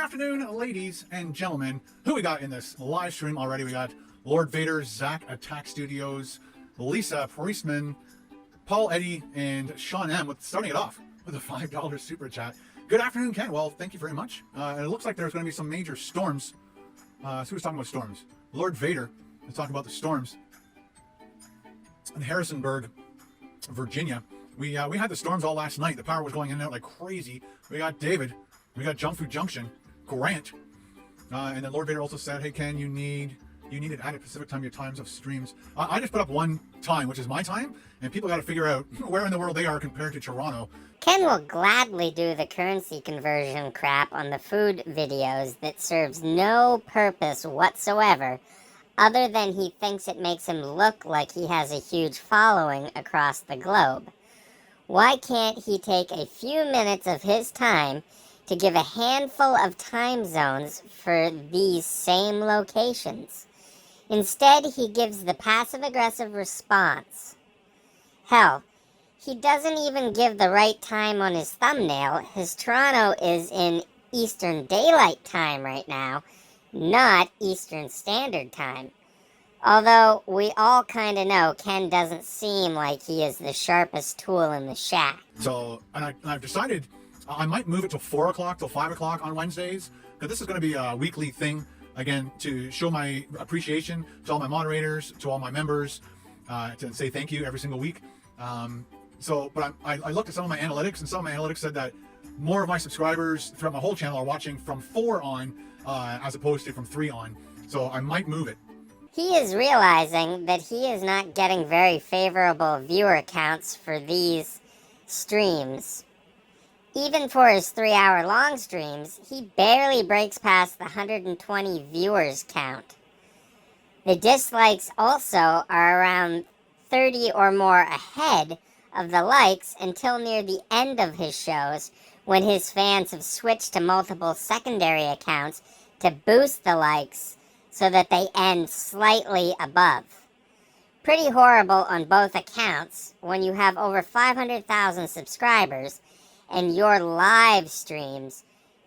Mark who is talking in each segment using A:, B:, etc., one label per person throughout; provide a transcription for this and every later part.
A: afternoon, ladies and gentlemen. Who we got in this live stream already? We got Lord Vader, Zach Attack Studios, Lisa Priestman, Paul Eddy, and Sean M. Starting it off with a $5 super chat. Good afternoon, Ken. Well, thank you very much. And it looks like there's going to be some major storms. So who's talking about storms? Lord Vader is talking about the storms in Harrisonburg, Virginia. We had the storms all last night. The power was going in and out like crazy. We got David. We got Junk Food Junction, Grant, and then Lord Vader also said, "Hey Ken, you need it added Pacific time. Your times of streams." I just put up one time, which is my time, and people got to figure out where in the world they are compared to Toronto.
B: Ken will gladly do the currency conversion crap on the food videos that serves no purpose whatsoever, other than he thinks it makes him look like he has a huge following across the globe. Why can't he take a few minutes of his time to give a handful of time zones for these same locations? Instead, he gives the passive-aggressive response. Hell, he doesn't even give the right time on his thumbnail. His Toronto is in Eastern Daylight Time right now, not Eastern Standard Time. Although we all kind of know Ken doesn't seem like he is the sharpest tool in the shack.
A: So, and I've decided I might move it to 4 o'clock till 5 o'clock on Wednesdays, because this is going to be a weekly thing, again, to show my appreciation to all my moderators, to all my members, to say thank you every single week. But I looked at some of my analytics, and some of my analytics said that more of my subscribers throughout my whole channel are watching from 4 on, as opposed to from 3 on. So I might move it.
B: He is realizing that he is not getting very favorable viewer counts for these streams. Even for his 3-hour long streams, he barely breaks past the 120 viewers count. The dislikes also are around 30 or more ahead of the likes until near the end of his shows, when his fans have switched to multiple secondary accounts to boost the likes so that they end slightly above. Pretty horrible on both accounts when you have over 500,000 subscribers and your live streams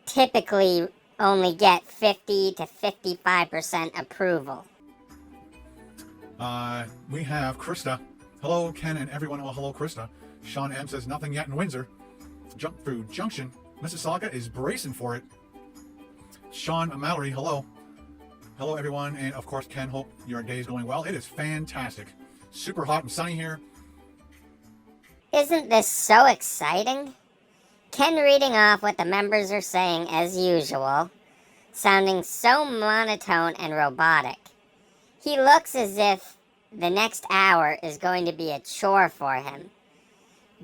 B: typically only get 50 to 55% approval.
A: We have Krista. Hello, Ken and everyone. Well, hello, Krista. Sean M. says, nothing yet in Windsor. Junk Food Junction, Mississauga is bracing for it. Sean Mallory, hello. Hello, everyone. And, of course, Ken, hope your day is going well. It is fantastic. Super hot and sunny here.
B: Isn't this so exciting? Ken reading off what the members are saying as usual, sounding so monotone and robotic. He looks as if the next hour is going to be a chore for him.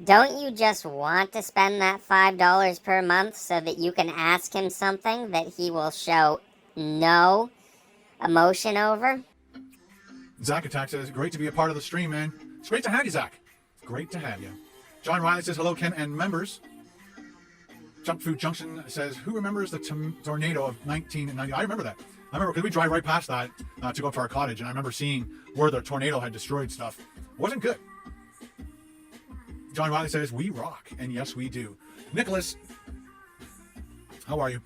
B: Don't you just want to spend that $5 per month so that you can ask him something that he will show no emotion over?
A: Zach Attack says, great to be a part of the stream, man. It's great to have you, Zach. Great to have you. John Riley says, hello, Ken and members. Junk Food Junction says, who remembers the tornado of 1990? I remember that. I remember because we drive right past that to go up to our cottage, and I remember seeing where the tornado had destroyed stuff. It wasn't good. John Riley says, we rock. And yes, we do. Nicholas, how are you?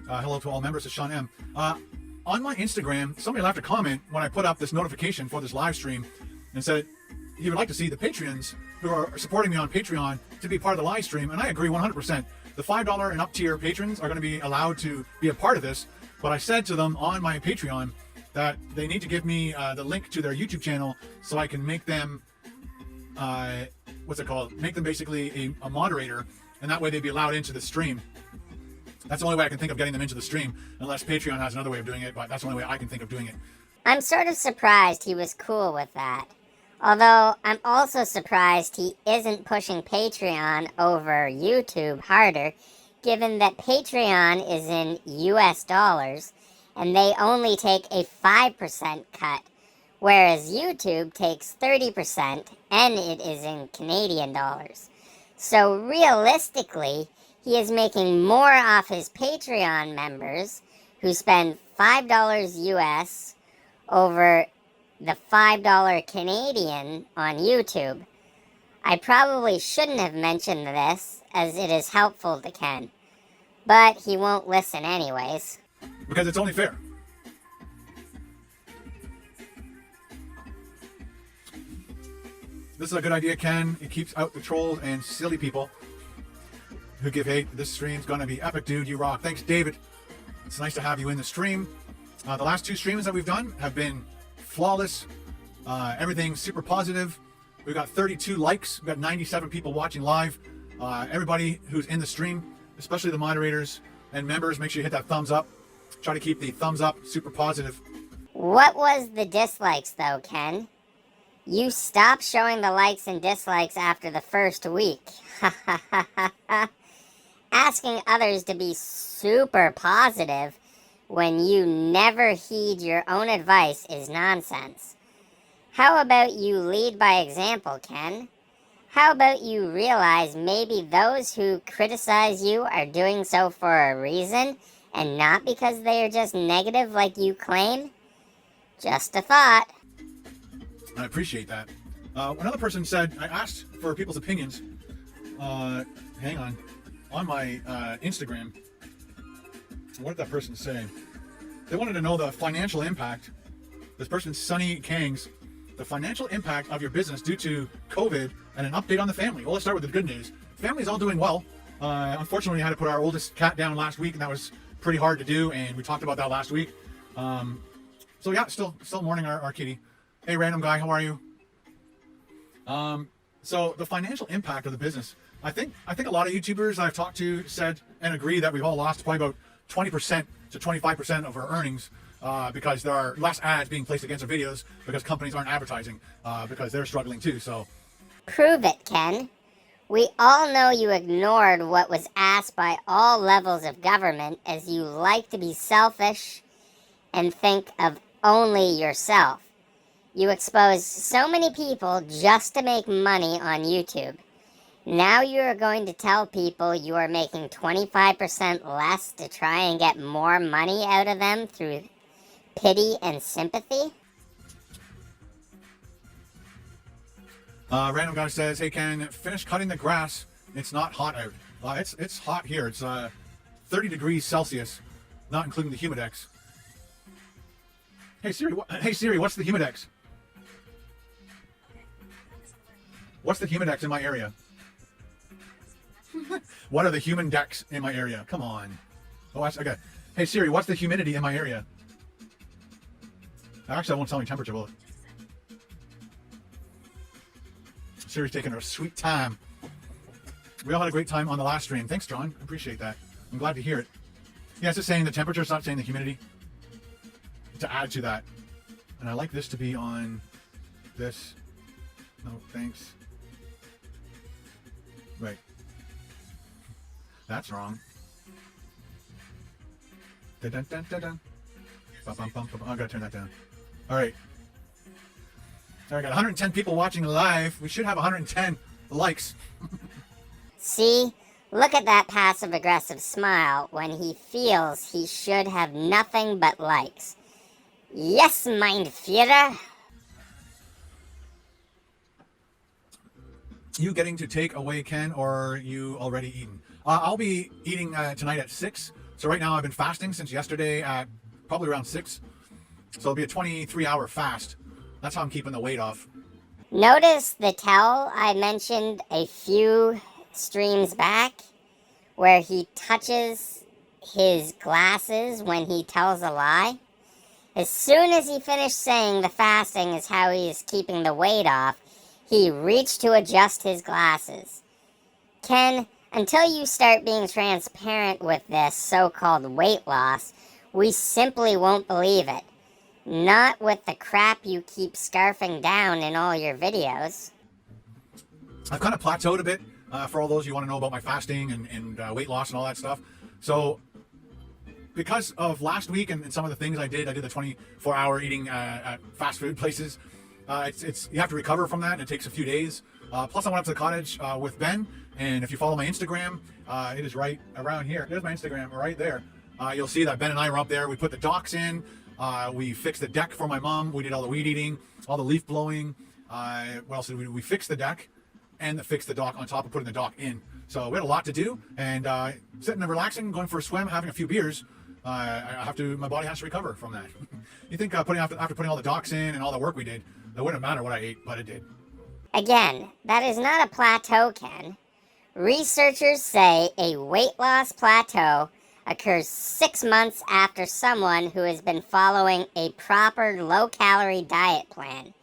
A: Hello to all members of Sean M. On my Instagram, somebody left a comment when I put up this notification for this live stream and said he would like to see the Patreons who are supporting me on Patreon to be part of the live stream. And I agree 100%. The $5 and up tier patrons are going to be allowed to be a part of this. But I said to them on my Patreon that they need to give me the link to their YouTube channel so I can make them, make them basically a moderator, and that way they'd be allowed into the stream. That's the only way I can think of getting them into the stream, unless Patreon has another way of doing it, but that's the only way I can think of doing it.
B: I'm sort of surprised he was cool with that. Although, I'm also surprised he isn't pushing Patreon over YouTube harder, given that Patreon is in US dollars, and they only take a 5% cut, whereas YouTube takes 30%, and it is in Canadian dollars. So realistically, he is making more off his Patreon members, who spend $5 US over the $5 Canadian on YouTube. I probably shouldn't have mentioned this, as it is helpful to Ken. but he won't listen anyways.
A: Because it's only fair. This is a good idea, Ken. It keeps out the trolls and silly people who give hate. This stream's gonna be epic, dude. You rock. Thanks, David. It's nice to have you in the stream. The last 2 streams that we've done have been flawless. Everything's super positive. We've got 32 likes. We've got 97 people watching live. Everybody who's in the stream, especially the moderators and members, make sure you hit that thumbs up. Try to keep the thumbs up super positive.
B: What was the dislikes though, Ken? You stopped showing the likes and dislikes after the first week. Asking others to be super positive when you never heed your own advice is nonsense. How about you lead by example, Ken? How about you realize maybe those who criticize you are doing so for a reason and not because they are just negative like you claim? Just a thought.
A: I appreciate that. Another person said, I asked for people's opinions, hang on my Instagram. What did that person say? They wanted to know the financial impact. This person, Sunny Kangs, the financial impact of your business due to COVID and an update on the family. Well, let's start with the good news. Family's all doing well. Unfortunately, we had to put our oldest cat down last week, and that was pretty hard to do, and we talked about that last week. So yeah, still mourning our kitty. Hey, random guy, how are you? So the financial impact of the business, I think a lot of YouTubers I've talked to said and agree that we've all lost probably about 20% to 25% of our earnings because there are less ads being placed against our videos because companies aren't advertising because they're struggling too. So
B: prove it, Ken. We all know you ignored what was asked by all levels of government as you like to be selfish and think of only yourself. You exposed so many people just to make money on YouTube. Now you are going to tell people you are making 25% less to try and get more money out of them through pity and sympathy?
A: Random guy says, hey, Ken, finish cutting the grass. It's not hot out. It's hot here. It's 30 degrees Celsius, not including the humidex. Hey Siri, what's the humidex? What's the humidex in my area? What are the human decks in my area? Come on. Oh, okay. Hey Siri, what's the humidity in my area? Actually, I won't tell me temperature, will it? Siri's taking her sweet time. We all had a great time on the last stream. Thanks, John. I appreciate that. I'm glad to hear it. Yeah, it's just saying the temperature. It's not saying the humidity. To add to that. And I like this to be on this. No, thanks. Right. That's wrong. Dun, dun, dun, dun, dun. Bum, bum, bum, bum. I gotta turn that down. All right. All right, got 110 people watching live. We should have 110 likes.
B: See? Look at that passive-aggressive smile when he feels he should have nothing but likes. Yes, mein Führer.
A: You getting to take away, Ken, or are you already eaten? I'll be eating tonight at 6. So right now I've been fasting since yesterday at probably around 6. So it'll be a 23-hour fast. That's how I'm keeping the weight off.
B: Notice the towel I mentioned a few streams back where he touches his glasses when he tells a lie? As soon as he finished saying the fasting is how he is keeping the weight off, he reached to adjust his glasses. Ken, until you start being transparent with this so-called weight loss, we simply won't believe it. Not with the crap you keep scarfing down in all your videos.
A: I've kind of plateaued a bit for all those you want to know about my fasting and weight loss and all that stuff. So because of last week and some of the things I did the 24-hour eating at fast food places. It's you have to recover from that, and it takes a few days. Plus, I went up to the cottage with Ben, and if you follow my Instagram, it is right around here. There's my Instagram, right there. You'll see that Ben and I were up there. We put the docks in. We fixed the deck for my mom. We did all the weed eating, all the leaf blowing. What else did we do? We fixed the deck. and fix the dock on top of putting the dock in. So we had a lot to do, and sitting and relaxing, going for a swim, having a few beers. My body has to recover from that. You think after putting all the docks in and all the work we did, it wouldn't matter what I ate, but it did.
B: Again, that is not a plateau, Ken. Researchers say a weight loss plateau occurs 6 months after someone who has been following a proper low-calorie diet plan.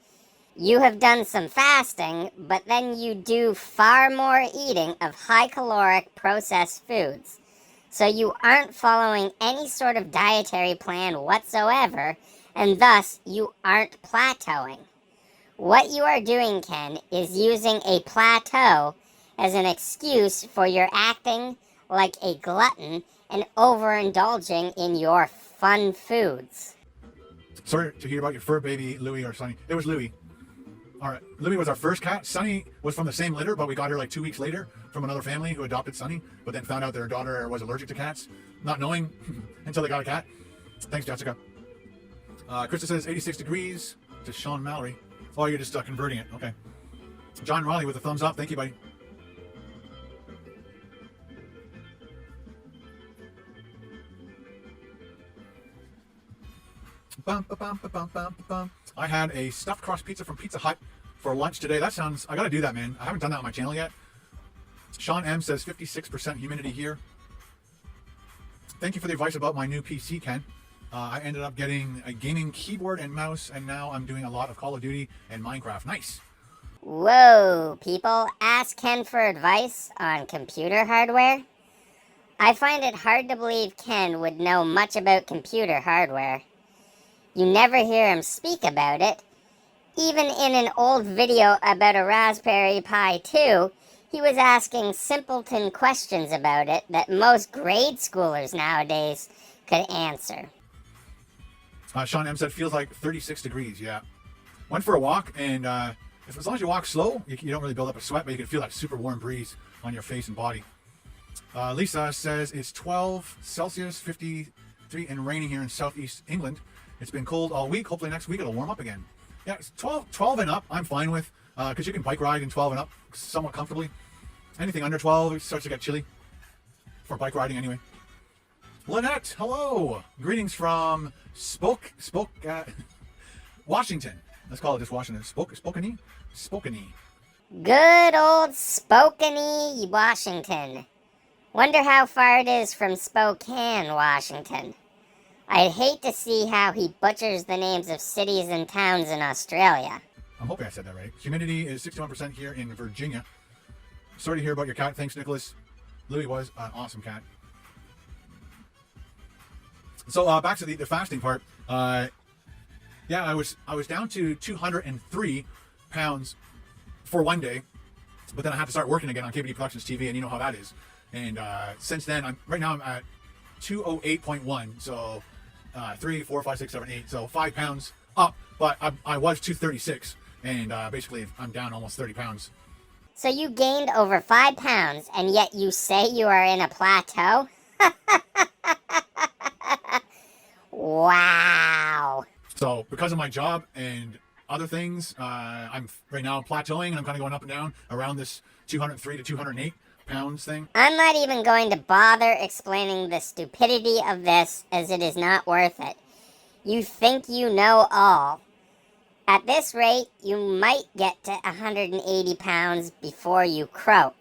B: You have done some fasting, but then you do far more eating of high-caloric processed foods. So you aren't following any sort of dietary plan whatsoever, and thus you aren't plateauing. What you are doing, Ken, is using a plateau as an excuse for your acting like a glutton and overindulging in your fun foods.
A: Sorry to hear about your fur baby, Louie or Sunny. It was Louie. All right, Louie was our first cat. Sunny was from the same litter, but we got her like 2 weeks later from another family who adopted Sunny, but then found out their daughter was allergic to cats, not knowing until they got a cat. Thanks, Jessica. Krista says 86 degrees to Sean Mallory. Oh, you're just converting it. Okay. John Raleigh with a thumbs up. Thank you, buddy. I had a stuffed crust pizza from Pizza Hut for lunch today. That sounds, I gotta do that, man. I haven't done that on my channel yet. Sean M says 56% humidity here. Thank you for the advice about my new PC, Ken. I ended up getting a gaming keyboard and mouse, and now I'm doing a lot of Call of Duty and Minecraft. Nice.
B: Whoa, people, ask Ken for advice on computer hardware? I find it hard to believe Ken would know much about computer hardware. You never hear him speak about it. Even in an old video about a Raspberry Pi 2, he was asking simpleton questions about it that most grade schoolers nowadays could answer.
A: Sean M said, feels like 36 degrees, yeah. Went for a walk, and as long as you walk slow, you don't really build up a sweat, but you can feel that super warm breeze on your face and body. Lisa says it's 12 Celsius, 53, and raining here in southeast England. It's been cold all week. Hopefully next week it'll warm up again. Yeah, it's 12 and up I'm fine with, because you can bike ride in 12 and up somewhat comfortably. Anything under 12, it starts to get chilly for bike riding anyway. Lynette, hello. Greetings from Washington. Let's call it just Washington. Spokane.
B: Good old Spokane, Washington. Wonder how far it is from Spokane, Washington. I'd hate to see how he butchers the names of cities and towns in Australia.
A: I'm hoping I said that right. Humidity is 61% here in Virginia. Sorry to hear about your cat. Thanks, Nicholas. Louis was an awesome cat. So back to the fasting part. Yeah, I was down to 203 pounds for one day, but then I had to start working again on KBDProductionsTV, and you know how that is. And since then, right now I'm at 208.1. So 3, 4, 5, 6, 7, 8. So 5 pounds up, but I was 236, and basically I'm down almost 30 pounds.
B: So you gained over 5 pounds, and yet you say you are in a plateau? Wow.
A: So because of my job and other things, I'm right now plateauing, and I'm kind of going up and down around this 203 to 208 pounds thing.
B: I'm not even going to bother explaining the stupidity of this, as it is not worth it. You think you know all. At this rate, you might get to 180 pounds before you croak.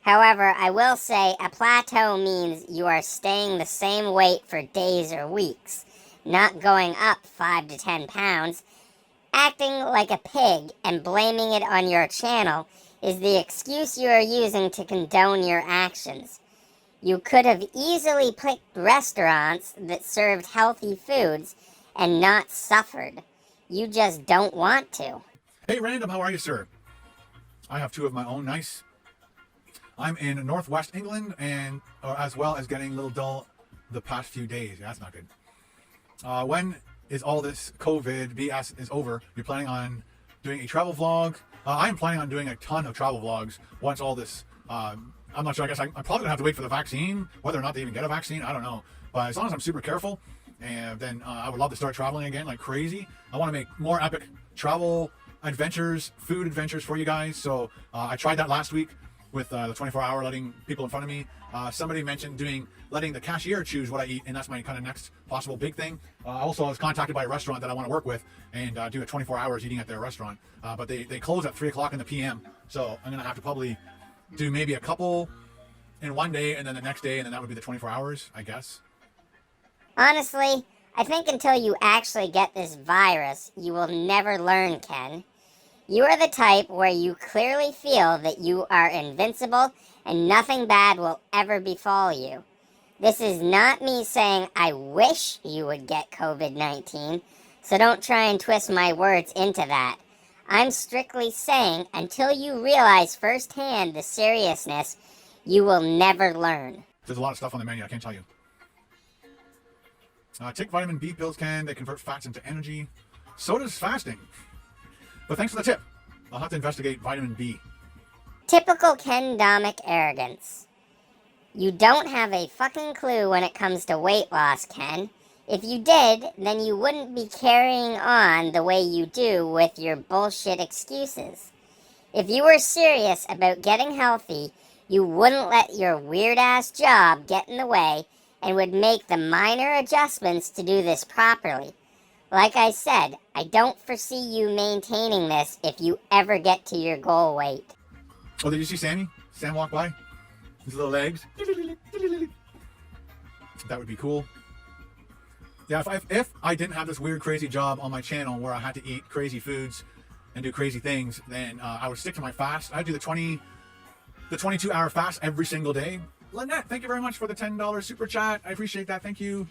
B: However, I will say a plateau means you are staying the same weight for days or weeks, not going up 5 to 10 pounds. Acting like a pig and blaming it on your channel is the excuse you are using to condone your actions. You could have easily picked restaurants that served healthy foods and not suffered. You just don't want to.
A: Hey, Random, how are you, sir? I have 2 of my own. Nice. I'm in northwest England, and as well as getting a little dull the past few days. Yeah, that's not good. When is all this COVID BS is over? You're planning on doing a travel vlog? I am planning on doing a ton of travel vlogs once all this, I'm not sure, I guess I'm probably gonna have to wait for the vaccine, whether or not they even get a vaccine, I don't know. But as long as I'm super careful, and then I would love to start traveling again like crazy. I want to make more epic travel adventures, food adventures for you guys. So I tried that last week with the 24-hour letting people in front of me. Somebody mentioned letting the cashier choose what I eat, and that's my kind of next possible big thing. Also, I was contacted by a restaurant that I want to work with and do a 24 hours eating at their restaurant. But they close at 3 o'clock in the PM. So I'm going to have to probably do maybe a couple in one day and then the next day, and then that would be the 24 hours, I guess.
B: Honestly, I think until you actually get this virus, you will never learn, Ken. You are the type where you clearly feel that you are invincible and nothing bad will ever befall you. This is not me saying I wish you would get COVID-19, so don't try and twist my words into that. I'm strictly saying until you realize firsthand the seriousness, you will never learn.
A: There's a lot of stuff on the menu, I can't tell you. Take vitamin B pills, Ken. They convert fats into energy. So does fasting. But thanks for the tip. I'll have to investigate vitamin B.
B: Typical Ken Domik arrogance. You don't have a fucking clue when it comes to weight loss, Ken. If you did, then you wouldn't be carrying on the way you do with your bullshit excuses. If you were serious about getting healthy, you wouldn't let your weird-ass job get in the way and would make the minor adjustments to do this properly. Like I said, I don't foresee you maintaining this if you ever get to your goal weight.
A: Oh, did you see Sammy? Sam walk by? His little legs. That would be cool. Yeah, if I didn't have this weird, crazy job on my channel where I had to eat crazy foods and do crazy things, then I would stick to my fast. I'd do the 22-hour fast every single day. Lynette, thank you very much for the $10 super chat. I appreciate that. Thank you.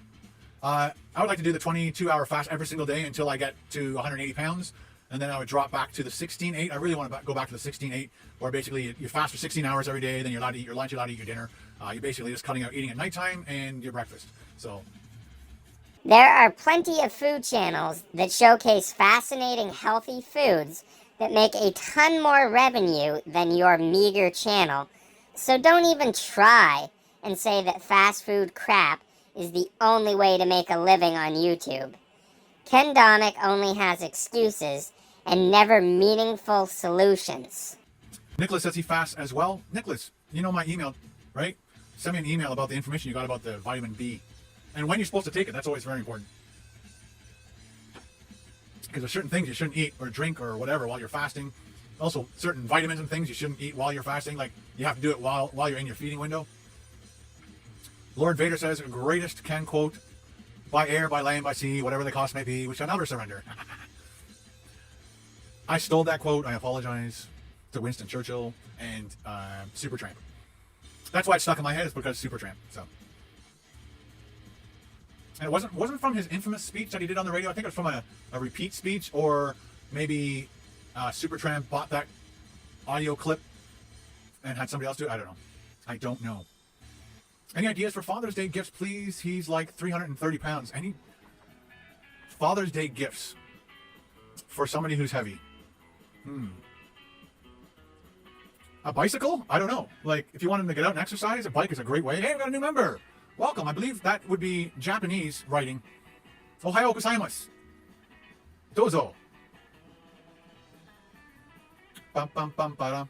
A: I would like to do the 22-hour fast every single day until I get to 180 pounds. And then I would drop back to the 16-8. I really want to go back to the 16-8, where basically you fast for 16 hours every day. Then you're allowed to eat your lunch, you're allowed to eat your dinner. You're basically just cutting out eating at nighttime and your breakfast. So
B: there are plenty of food channels that showcase fascinating healthy foods that make a ton more revenue than your meager channel. So don't even try and say that fast food crap is the only way to make a living on YouTube. Ken Domik only has excuses and never meaningful solutions.
A: Nicholas says he fasts as well. Nicholas, you know my email, right? Send me an email about the information you got about the vitamin B. And when you're supposed to take it, that's always very important. Because there's certain things you shouldn't eat or drink or whatever while you're fasting. Also, certain vitamins and things you shouldn't eat while you're fasting. Like, you have to do it while you're in your feeding window. Lord Vader says, greatest Ken quote, by air, by land, by sea, whatever the cost may be, we shall never surrender. I stole that quote. I apologize to Winston Churchill and Supertramp. That's why it's stuck in my head, is because Supertramp. So, and it wasn't from his infamous speech that he did on the radio. I think it was from a repeat speech, or maybe Supertramp bought that audio clip and had somebody else do it. I don't know. Any ideas for Father's Day gifts, please? He's like 330 pounds. Any Father's Day gifts for somebody who's heavy? A bicycle? I don't know. Like, if you want him to get out and exercise, a bike is a great way. Hey, we got a new member. Welcome. I believe that would be Japanese writing. Ohayo gozaimasu. Dozo. Bum, bum, bum, ba-dum.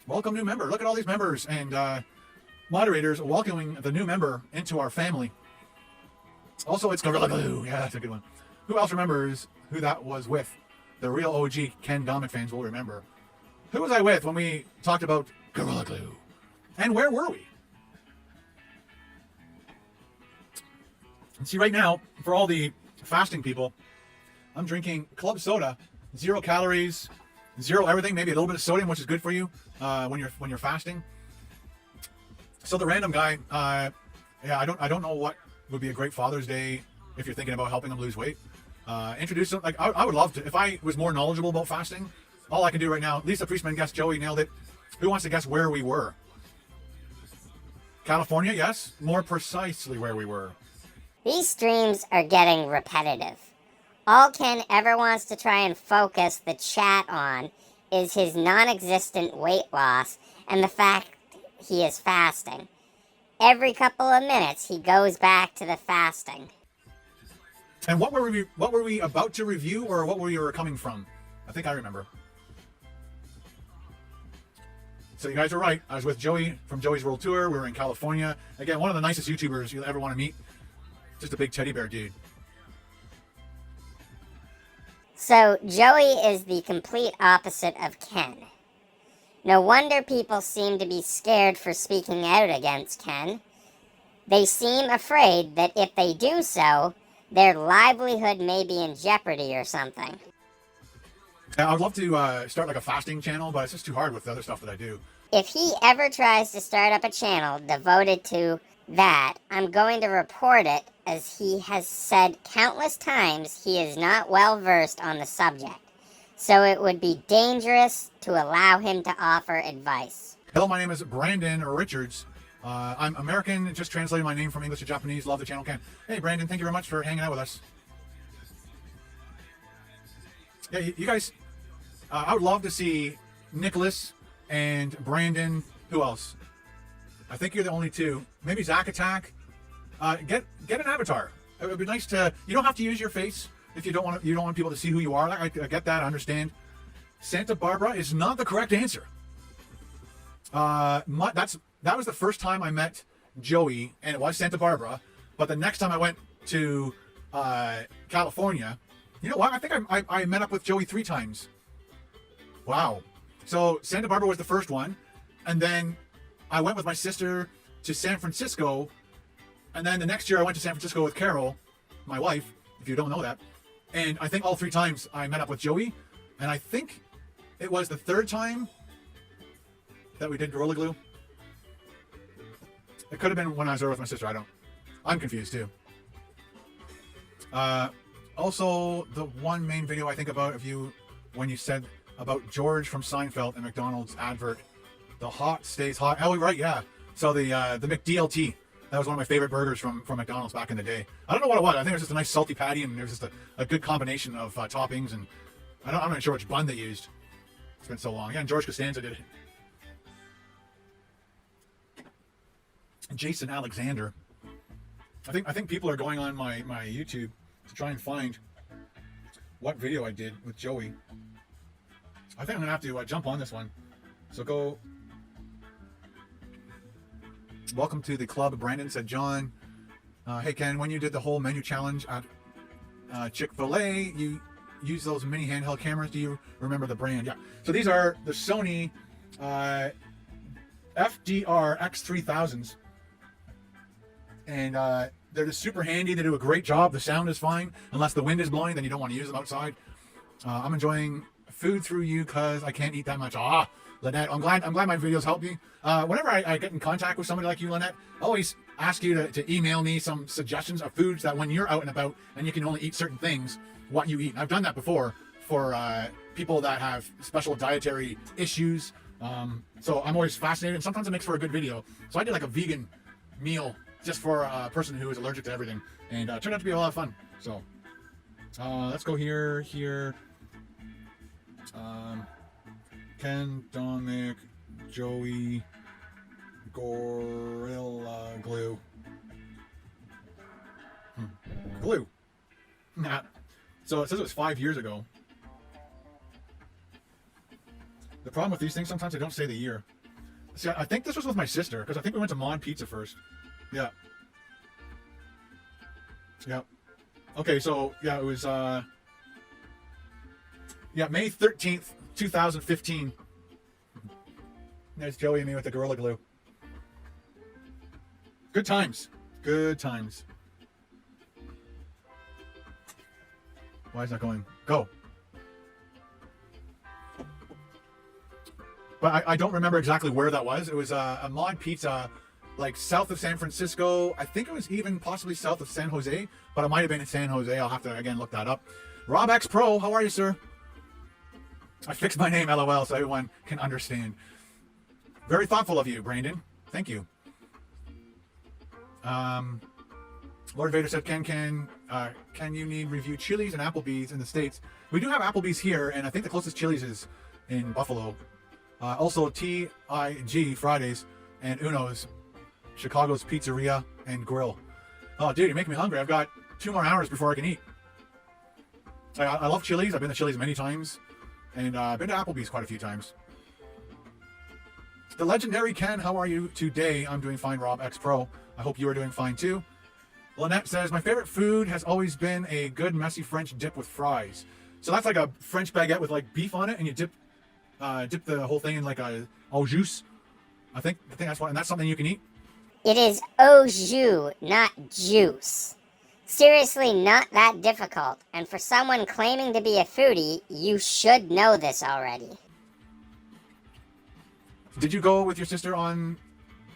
A: Welcome, new member. Look at all these members and moderators welcoming the new member into our family. Also, it's Gorilla Glue. Yeah, that's a good one. Who else remembers who that was with? The real OG Ken Domik fans will remember. Who was I with when we talked about Gorilla Glue? And where were we? And see, right now, for all the fasting people, I'm drinking club soda, 0 calories, 0 everything, maybe a little bit of sodium, which is good for you when you're fasting. So the random guy, I don't know what would be a great Father's Day if you're thinking about helping them lose weight. Introduce them. Like, I would love to, if I was more knowledgeable about fasting. All I can do right now, Lisa Priestman guessed, Joey nailed it. Who wants to guess where we were? California, yes. More precisely where we were.
B: These streams are getting repetitive. All Ken ever wants to try and focus the chat on is his non-existent weight loss and the fact he is fasting. Every couple of minutes, he goes back to the fasting.
A: And what were we about to review, or what we were coming from? I think I remember. So you guys are right. I was with Joey from Joey's World Tour. We were in California. Again, one of the nicest YouTubers you'll ever want to meet. Just a big teddy bear dude.
B: So Joey is the complete opposite of Ken. No wonder people seem to be scared for speaking out against Ken. They seem afraid that if they do so, their livelihood may be in jeopardy or something.
A: I would love to start like a fasting channel, but it's just too hard with the other stuff that I do.
B: If he ever tries to start up a channel devoted to that, I'm going to report it, as he has said countless times he is not well versed on the subject. So it would be dangerous to allow him to offer advice.
A: Hello, my name is Brandon Richards. I'm American, just translating my name from English to Japanese. Love the channel, Ken. Hey, Brandon, thank you very much for hanging out with us. Yeah, you guys, I would love to see Nicholas and Brandon. Who else? I think you're the only two. Maybe Zach Attack. Get an avatar. It would be nice to. You don't have to use your face if you don't want. You don't want people to see who you are. I get that. I understand. Santa Barbara is not the correct answer. That was the first time I met Joey, and it was Santa Barbara. But the next time I went to California, you know what? I think I met up with Joey 3 times. Wow. So Santa Barbara was the first one, and then I went with my sister to San Francisco, and then the next year I went to San Francisco with Carol, my wife, if you don't know that. And I think all 3 times I met up with Joey, and I think it was the 3rd time that we did Gorilla Glue. It could have been when I was there with my sister. I'm confused too. Also, the one main video I think about when you said about George from Seinfeld and McDonald's advert, the hot stays hot. Oh, right, yeah. So the McDLT, that was one of my favorite burgers from McDonald's back in the day. I don't know what it was. I think it was just a nice salty patty, and there was just a good combination of toppings, and I'm not sure which bun they used. It's been so long. Yeah, and George Costanza did it. Jason Alexander. I think people are going on my YouTube to try and find what video I did with Joey. I think I'm gonna have to jump on this one. So go. Welcome to the club, Brandon, said John. Hey Ken, when you did the whole menu challenge at Chick-fil-A, you use those mini handheld cameras. Do you remember the brand? Yeah. So these are the Sony FDR X3000s. And they're just super handy. They do a great job. The sound is fine. Unless the wind is blowing, then you don't want to use them outside. I'm enjoying food through you because I can't eat that much. Lynette, I'm glad my videos help you. Whenever I get in contact with somebody like you, Lynette, I always ask you to email me some suggestions of foods that when you're out and about and you can only eat certain things, what you eat. And I've done that before for people that have special dietary issues. So I'm always fascinated, and sometimes it makes for a good video. So I did like a vegan meal just for a person who is allergic to everything, and it turned out to be a lot of fun. So let's go here. Ken, Domik, Joey, Gorilla Glue. Glue. Nah. So it says it was 5 years ago. The problem with these things, sometimes they don't say the year. See, I think this was with my sister, because I think we went to Mon Pizza first. Yeah. Yeah. Okay, so yeah, it was May 13th, 2015. There's Joey and me with the Gorilla Glue. Good times. Good times. Why is that going? Go. But I don't remember exactly where that was. It was a Mod Pizza, like south of San Francisco. I think it was even possibly south of San Jose, but it might have been in San Jose. I'll have to, again, look that up. Rob X Pro, how are you, sir? I fixed my name, LOL, so everyone can understand. Very thoughtful of you, Brandon. Thank you. Lord Vader said, can you need review Chili's and Applebee's in the States? We do have Applebee's here, and I think the closest Chili's is in Buffalo. Also TIG Fridays and Uno's, Chicago's Pizzeria and Grill. Oh, dude, you make me hungry. I've got 2 more hours before I can eat. I love Chili's. I've been to Chili's many times, and I've been to Applebee's quite a few times. The legendary Ken, how are you today? I'm doing fine, Rob X Pro. I hope you are doing fine too. Lynette says, my favorite food has always been a good messy French dip with fries. So that's like a French baguette with like beef on it, and you dip the whole thing in like a au jus. I think that's what, and that's something you can eat.
B: It is au jus, not juice. Seriously, not that difficult. And for someone claiming to be a foodie, you should know this already.
A: Did you go with your sister on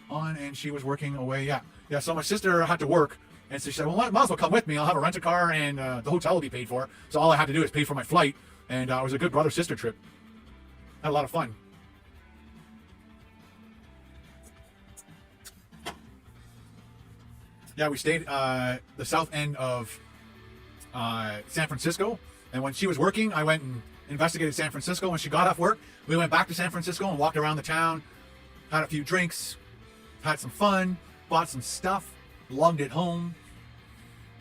A: and she was working away? Yeah. So my sister had to work, and so she said, well, might as well come with me. I'll have a rent-a-car, and the hotel will be paid for. So all I had to do is pay for my flight, and it was a good brother-sister trip. Had a lot of fun. Yeah, we stayed the south end of San Francisco, and when she was working, I went and investigated San Francisco. When she got off work, we went back to San Francisco and walked around the town, had a few drinks, had some fun, bought some stuff, lugged it home.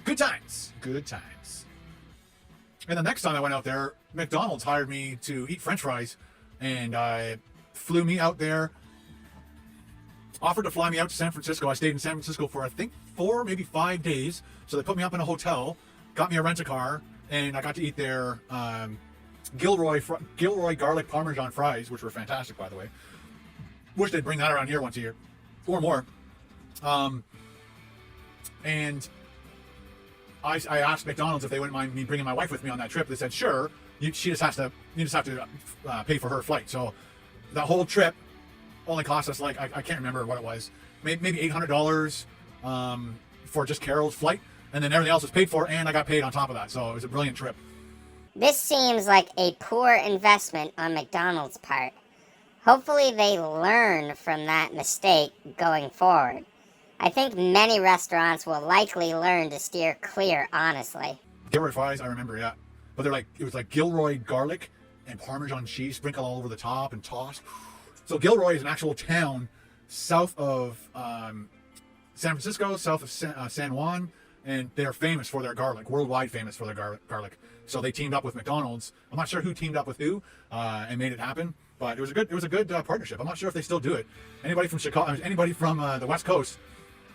A: Good times. Good times. And the next time I went out there, McDonald's hired me to eat French fries, and flew me out there, offered to fly me out to San Francisco. I stayed in San Francisco for, I think, 4, maybe 5 days. So they put me up in a hotel, got me a rent-a-car, and I got to eat their Gilroy garlic Parmesan fries, which were fantastic, by the way. Wish they'd bring that around here once a year or more. And I asked McDonald's if they wouldn't mind me bringing my wife with me on that trip. They said, sure. You just have to pay for her flight. So that whole trip only cost us like, I can't remember what it was, maybe $800 for just Carol's flight, and then everything else was paid for, and I got paid on top of that. So it was a brilliant trip.
B: This seems like a poor investment on McDonald's part. Hopefully they learn from that mistake going forward. I think many restaurants will likely learn to steer clear, honestly.
A: Gilroy fries, I remember, yeah. But it was like Gilroy garlic and Parmesan cheese sprinkled all over the top and tossed. So Gilroy is an actual town south of San Francisco, south of San Juan, and they're famous for their garlic, worldwide famous for their garlic. So they teamed up with McDonald's. I'm not sure who teamed up with who and made it happen, but it was a good partnership. I'm not sure if they still do it. Anybody from Chicago, anybody from the West Coast,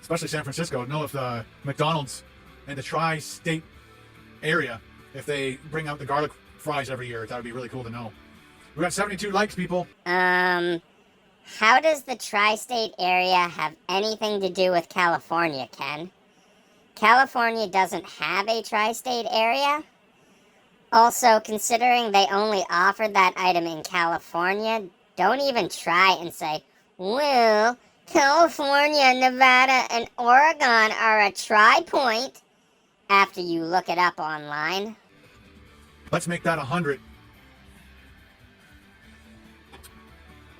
A: especially San Francisco, know if the McDonald's and the tri-state area, if they bring out the garlic fries every year. That would be really cool to know. We got 72 likes, people.
B: How does the tri-state area have anything to do with California, Ken? California doesn't have a tri-state area? Also, considering they only offered that item in California, don't even try and say, well, California, Nevada, and Oregon are a tri-point after you look it up online.
A: Let's make that 100.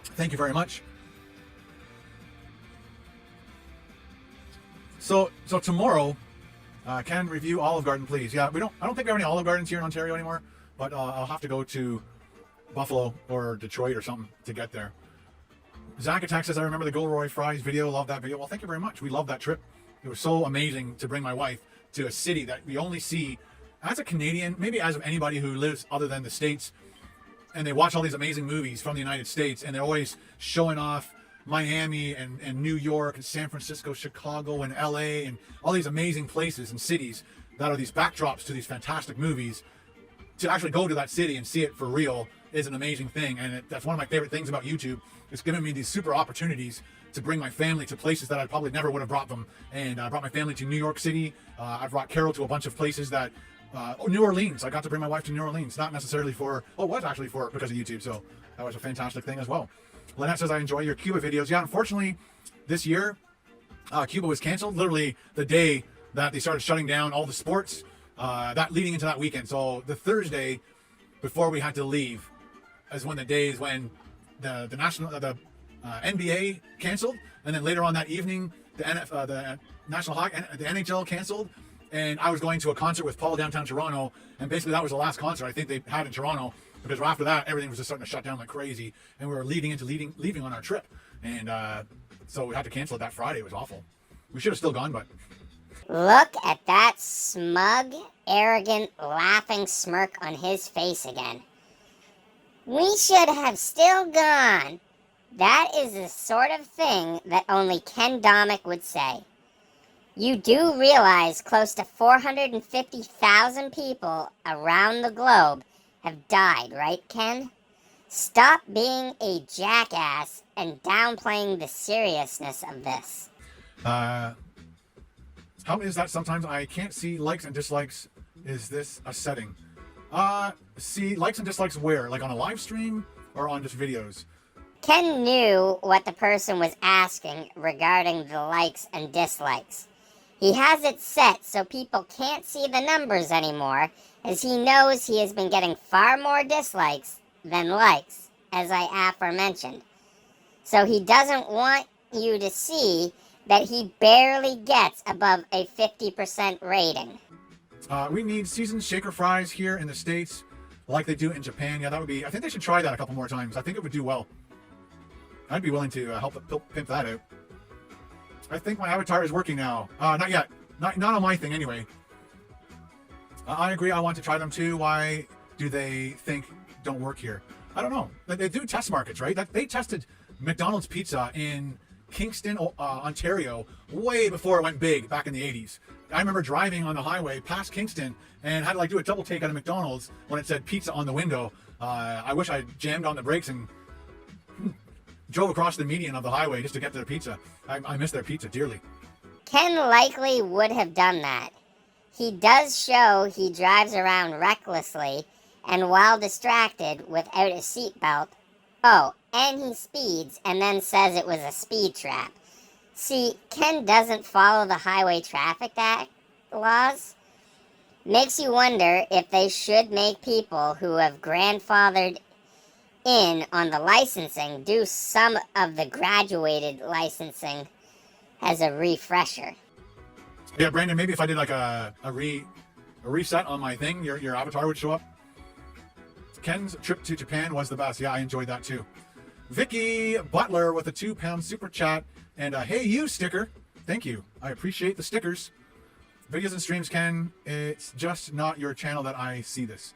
A: Thank you very much. So tomorrow, can review Olive Garden, please. Yeah, I don't think we have any Olive Gardens here in Ontario anymore, but I'll have to go to Buffalo or Detroit or something to get there. Zach Attack says, I remember the Gilroy Fries video. Love that video. Well, thank you very much. We love that trip. It was so amazing to bring my wife to a city that we only see as a Canadian, maybe as of anybody who lives other than the States, and they watch all these amazing movies from the United States, and they're always showing off Miami and New York and San Francisco, Chicago and LA and all these amazing places and cities that are these backdrops to these fantastic movies. To actually go to that city and see it for real is an amazing thing, and that's one of my favorite things about YouTube. It's given me these super opportunities to bring my family to places that I probably never would have brought them. And I brought my family to New York City. I brought Carol to a bunch of places that New Orleans. I got to bring my wife to New Orleans, not necessarily because of YouTube. So that was a fantastic thing as well. Lynette says, I enjoy your Cuba videos. Yeah, unfortunately, this year, Cuba was canceled literally the day that they started shutting down all the sports, that leading into that weekend. So the Thursday before we had to leave is when the NBA canceled, and then later on that evening, the NHL canceled. And I was going to a concert with Paul downtown Toronto, and basically that was the last concert I think they had in Toronto, because after that everything was just starting to shut down like crazy, and we were leaving on our trip, and so we had to cancel it that Friday. It was awful. We should have still gone, but
B: Look at that smug, arrogant, laughing smirk on his face again. We should have still gone. That is the sort of thing that only Ken Domik would say. You do realize close to 450,000 people around the globe have died, right, Ken? Stop being a jackass and downplaying the seriousness of this.
A: How is that sometimes I can't see likes and dislikes? Is this a setting? See likes and dislikes where? Like on a live stream or on just videos?
B: Ken knew what the person was asking regarding the likes and dislikes. He has it set so people can't see the numbers anymore, as he knows he has been getting far more dislikes than likes, as I aforementioned. So he doesn't want you to see that he barely gets above a 50% rating.
A: We need seasoned shaker fries here in the States like they do in Japan. Yeah, that would be, I think they should try that a couple more times. I think it would do well. I'd be willing to help pimp that out. I think my avatar is working now. Not yet. Not on my thing anyway. I agree. I want to try them too. Why do they think don't work here? I don't know. They do test markets, right? They tested McDonald's pizza in Kingston, Ontario, way before it went big back in the 80s. I remember driving on the highway past Kingston and had to like do a double take out of McDonald's when it said pizza on the window. I wish I jammed on the brakes and drove across the median of the highway just to get to the pizza. I miss their pizza dearly.
B: Ken likely would have done that. He does show he drives around recklessly and while distracted without a seatbelt. Oh, and he speeds and then says it was a speed trap. See, Ken doesn't follow the Highway Traffic Act laws. Makes you wonder if they should make people who have grandfathered in on the licensing do some of the graduated licensing as a refresher.
A: Yeah, Brandon, maybe if I did like a reset on my thing, your avatar would show up. Ken's trip to Japan was the best. Yeah, I enjoyed that too. Vicky Butler with a £2 super chat and a hey you sticker. Thank you. I appreciate the stickers. Videos and streams, Ken. It's just not your channel that I see this.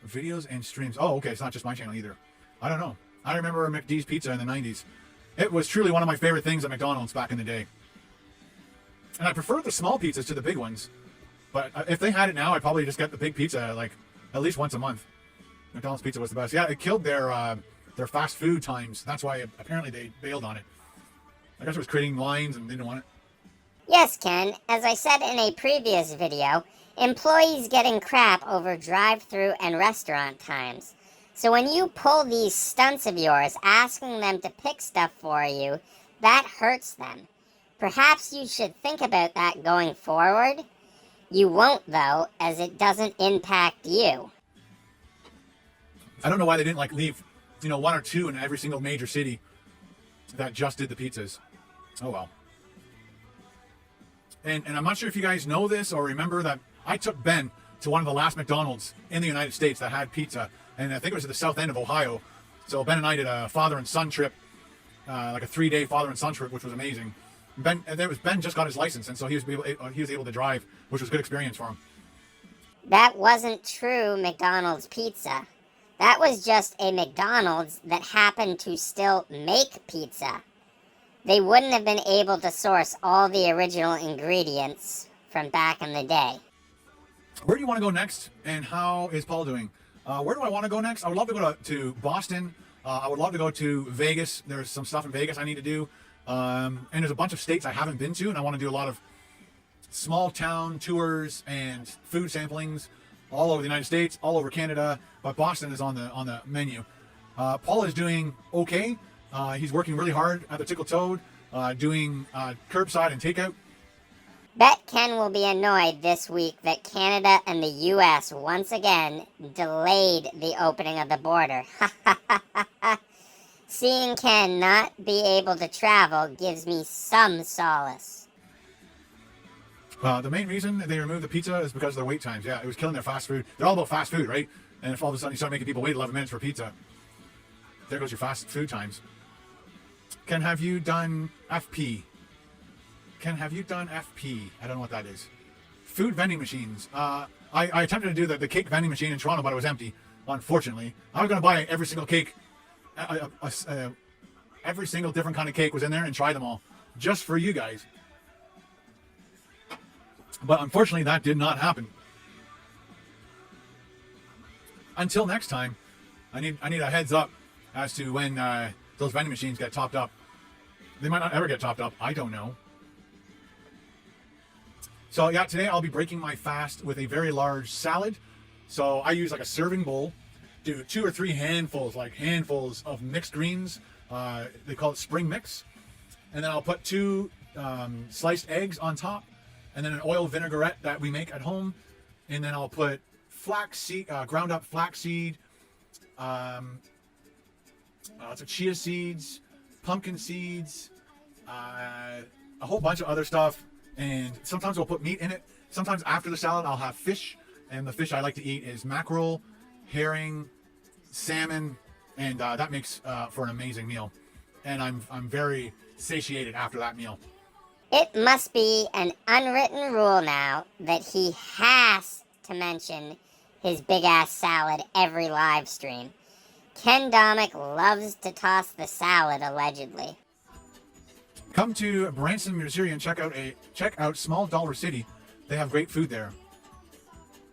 A: Videos and streams. Oh, okay. It's not just my channel either. I don't know. I remember McD's pizza in the 90s. It was truly one of my favorite things at McDonald's back in the day. And I prefer the small pizzas to the big ones. But if they had it now, I'd probably just get the big pizza like at least once a month. McDonald's pizza was the best. Yeah, it killed their fast food times. That's why apparently they bailed on it. I guess it was creating lines and they didn't want it.
B: Yes, Ken. As I said in a previous video, employees getting crap over drive-through and restaurant times. So when you pull these stunts of yours, asking them to pick stuff for you, that hurts them. Perhaps you should think about that going forward. You won't, though, as it doesn't impact you.
A: I don't know why they didn't like leave, one or two in every single major city that just did the pizzas. Oh well. And I'm not sure if you guys know this or remember that I took Ben to one of the last McDonald's in the United States that had pizza. And I think it was at the south end of Ohio. So Ben and I did a father and son trip, like a 3-day father and son trip, which was amazing. Ben just got his license, and so he was able to drive, which was a good experience for him.
B: That wasn't true McDonald's pizza. That was just a McDonald's that happened to still make pizza. They wouldn't have been able to source all the original ingredients from back in the day.
A: Where do you want to go next, and how is Paul doing? Where do I want to go next? I would love to go to Boston. I would love to go to Vegas. There's some stuff in Vegas I need to do. And there's a bunch of states I haven't been to, and I want to do a lot of small town tours and food samplings all over the United States, all over Canada, but Boston is on the menu. Paul is doing okay. He's working really hard at the Tickle Toad, doing curbside and takeout.
B: Bet Ken will be annoyed this week that Canada and the U.S. once again delayed the opening of the border. Seeing Ken not be able to travel gives me some solace.
A: The main reason they removed the pizza is because of their wait times. Yeah, it was killing their fast food. They're all about fast food, right? And if all of a sudden you start making people wait 11 minutes for pizza, there goes your fast food times. Ken, have you done FP? Ken, have you done FP? I don't know what that is. Food vending machines. I attempted to do the cake vending machine in Toronto, but it was empty, unfortunately. I was going to buy every single cake. Every single different kind of cake was in there and try them all, just for you guys. But unfortunately, that did not happen. Until next time, I need a heads up as to when those vending machines get topped up. They might not ever get topped up. I don't know. So yeah, today I'll be breaking my fast with a very large salad. So I use like a serving bowl, do 2 or 3 handfuls of mixed greens. They call it spring mix. And then I'll put 2 sliced eggs on top, and then an oil vinaigrette that we make at home. And then I'll put flaxseed, ground up flaxseed, chia seeds, pumpkin seeds, a whole bunch of other stuff. And sometimes we'll put meat in it. Sometimes after the salad, I'll have fish. And the fish I like to eat is mackerel, herring, salmon, and that makes for an amazing meal. And I'm very satiated after that meal.
B: It must be an unwritten rule now that he has to mention his big-ass salad every live stream. Ken Domik loves to toss the salad, allegedly.
A: Come to Branson, Missouri, and check out Small Dollar City. They have great food there.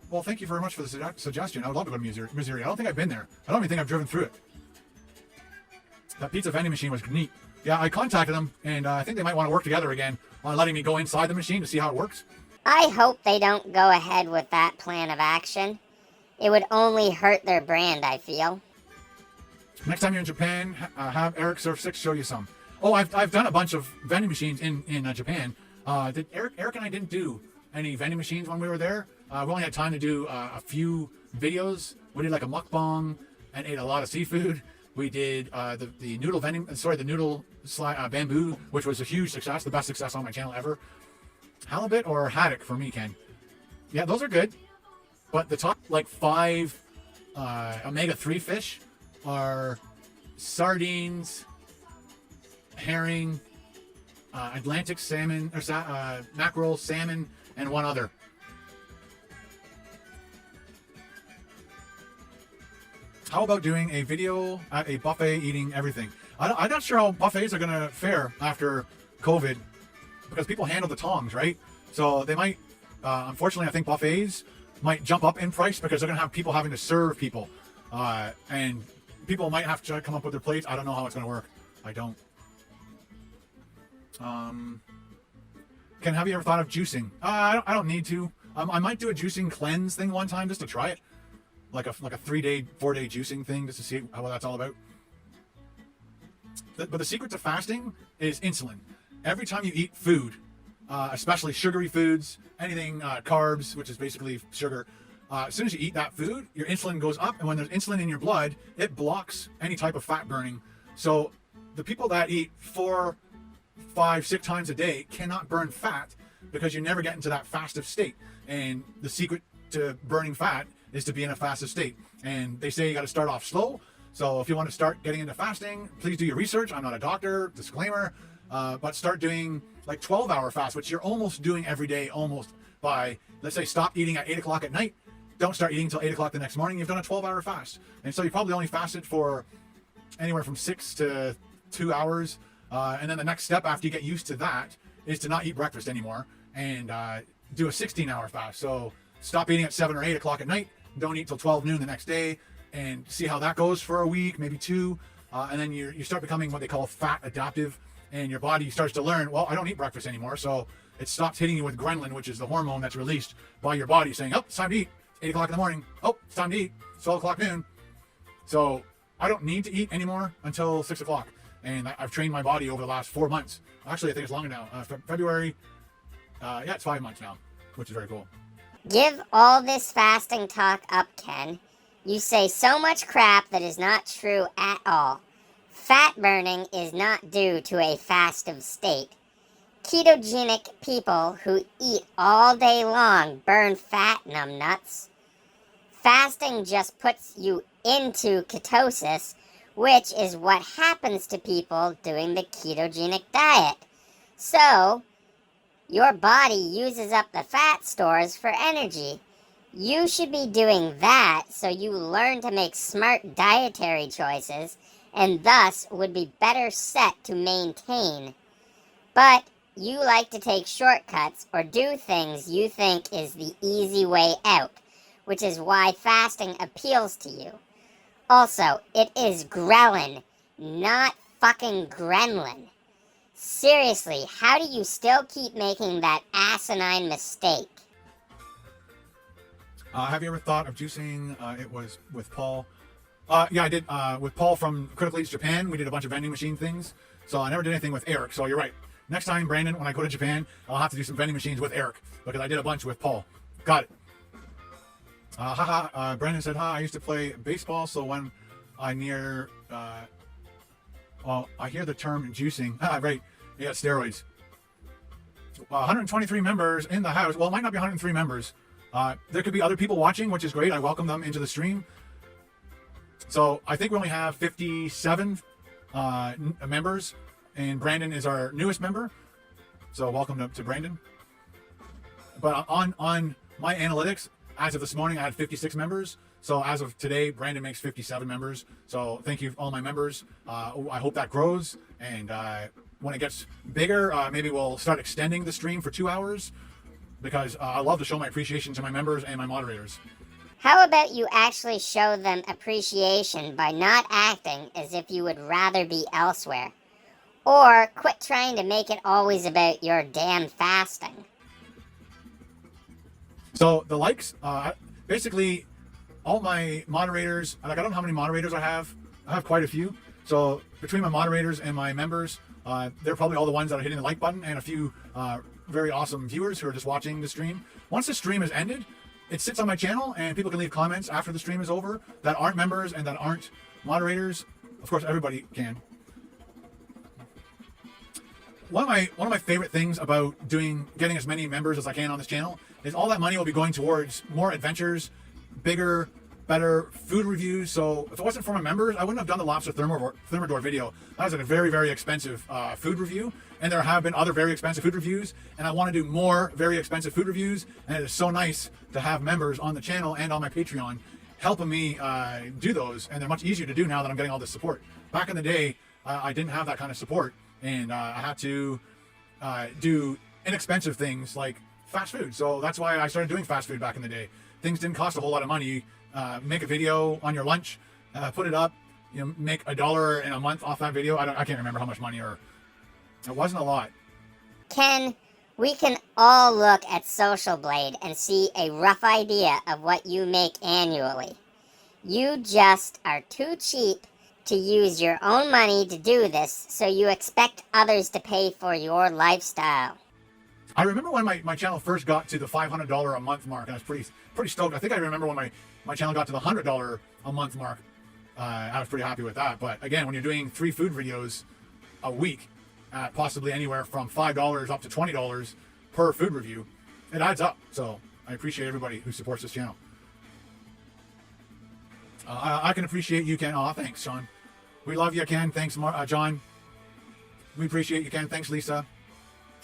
A: Well, thank you very much for the suggestion. I would love to go to Missouri. I don't think I've been there. I don't even think I've driven through it. That pizza vending machine was neat. Yeah, I contacted them, and I think they might want to work together again on letting me go inside the machine to see how it works.
B: I hope they don't go ahead with that plan of action. It would only hurt their brand, I feel.
A: Next time you're in Japan, have Eric Surf 6 show you some. Oh, I've done a bunch of vending machines in Japan. Eric and I didn't do any vending machines when we were there. We only had time to do a few videos. We did like a mukbang and ate a lot of seafood. We did the noodle bamboo, which was a huge success, the best success on my channel ever. Halibut or haddock for me, Ken. Yeah, those are good. But the top like 5 omega-3 fish are sardines, herring, Atlantic salmon, or mackerel, salmon, and one other. How about doing a video at a buffet eating everything? I'm not sure how buffets are going to fare after COVID, because people handle the tongs, right? So they might, unfortunately, I think buffets might jump up in price because they're going to have people having to serve people. And people might have to come up with their plates. I don't know how it's going to work. I don't. Ken, have you ever thought of juicing? I don't need to. I might do a juicing cleanse thing one time just to try it. Like a 3-day, 4-day juicing thing just to see what that's all about. But the secret to fasting is insulin. Every time you eat food, especially sugary foods, anything carbs, which is basically sugar, as soon as you eat that food, your insulin goes up, and when there's insulin in your blood, it blocks any type of fat burning. So the people that eat 4, 5, 6 times a day cannot burn fat because you never get into that fasted state. And the secret to burning fat is to be in a fasted state. And they say you got to start off slow. So if you want to start getting into fasting, please do your research. I'm not a doctor, disclaimer, but start doing like 12-hour fast, which you're almost doing every day, almost by, let's say, stop eating at 8 o'clock at night. Don't start eating until 8 o'clock the next morning. You've done a 12-hour fast. And so you probably only fasted for anywhere from 6 to 2 hours. And then the next step after you get used to that is to not eat breakfast anymore and do a 16-hour fast. So stop eating at 7 or 8 o'clock at night. Don't eat till 12 noon the next day, and see how that goes for a week, maybe 2. And then you start becoming what they call fat adaptive, and your body starts to learn, well, I don't eat breakfast anymore. So it stops hitting you with ghrelin, which is the hormone that's released by your body saying, oh, it's time to eat. 8 o'clock in the morning. Oh, it's time to eat. 12 o'clock noon. So I don't need to eat anymore until 6 o'clock. And I've trained my body over the last 4 months. Actually, I think it's longer now. February. Yeah, it's 5 months now, which is very cool.
B: Give all this fasting talk up, Ken. You say so much crap that is not true at all. Fat burning is not due to a fastive state. Ketogenic people who eat all day long burn fat, numbnuts. Fasting just puts you into ketosis, which is what happens to people doing the ketogenic diet. So, Your body uses up the fat stores for energy. You should be doing that so you learn to make smart dietary choices and thus would be better set to maintain. But you like to take shortcuts or do things you think is the easy way out, which is why fasting appeals to you. Also, it is ghrelin, not fucking ghrelin. Seriously, how do you still keep making that asinine mistake?
A: Have you ever thought of juicing? It was with Paul. Yeah, I did. With Paul from Critical Eats Japan, we did a bunch of vending machine things. So I never did anything with Eric. So you're right. Next time, Brandon, when I go to Japan, I'll have to do some vending machines with Eric because I did a bunch with Paul. Got it. Brandon said, I used to play baseball, so when I hear the term juicing. Right. Yeah, steroids. 123 members in the house. Well, it might not be 103 members. There could be other people watching, which is great. I welcome them into the stream. So I think we only have 57 members, and Brandon is our newest member. So welcome to Brandon. But on my analytics, as of this morning, I had 56 members. So as of today, Brandon makes 57 members. So thank you, all my members. I hope that grows. And when it gets bigger, maybe we'll start extending the stream for 2 hours because I love to show my appreciation to my members and my moderators.
B: How about you actually show them appreciation by not acting as if you would rather be elsewhere? Or quit trying to make it always about your damn fasting.
A: So the likes, basically all my moderators, like I don't know how many moderators I have quite a few. So between my moderators and my members, they're probably all the ones that are hitting the like button, and a few very awesome viewers who are just watching the stream. Once the stream is ended, it sits on my channel and people can leave comments after the stream is over that aren't members and that aren't moderators. Of course, everybody can. One of my favorite things about getting as many members as I can on this channel is all that money will be going towards more adventures, bigger, better food reviews. So if it wasn't for my members, I wouldn't have done the lobster thermidor video. That was a very, very expensive food review. And there have been other very expensive food reviews. And I want to do more very expensive food reviews. And it is so nice to have members on the channel and on my Patreon helping me do those. And they're much easier to do now that I'm getting all this support. Back in the day, I didn't have that kind of support. And I had to do inexpensive things like fast food. So that's why I started doing fast food back in the day. Things didn't cost a whole lot of money. Make a video on your lunch, put it up, make $1 in a month off that video. I can't remember how much money, or it wasn't a lot.
B: Ken, we can all look at Social Blade and see a rough idea of what you make annually. You just are too cheap to use your own money to do this, so you expect others to pay for your lifestyle.
A: I remember when my channel first got to the $500 a month mark, and I was pretty stoked. I think I remember when my channel got to the $100 a month mark. I was pretty happy with that. But again, when you're doing 3 food videos a week at possibly anywhere from $5 up to $20 per food review, it adds up. So I appreciate everybody who supports this channel. I can appreciate you, Ken. Oh, thanks, Sean. We love you, Ken. Thanks, John. We appreciate you, Ken. Thanks, Lisa.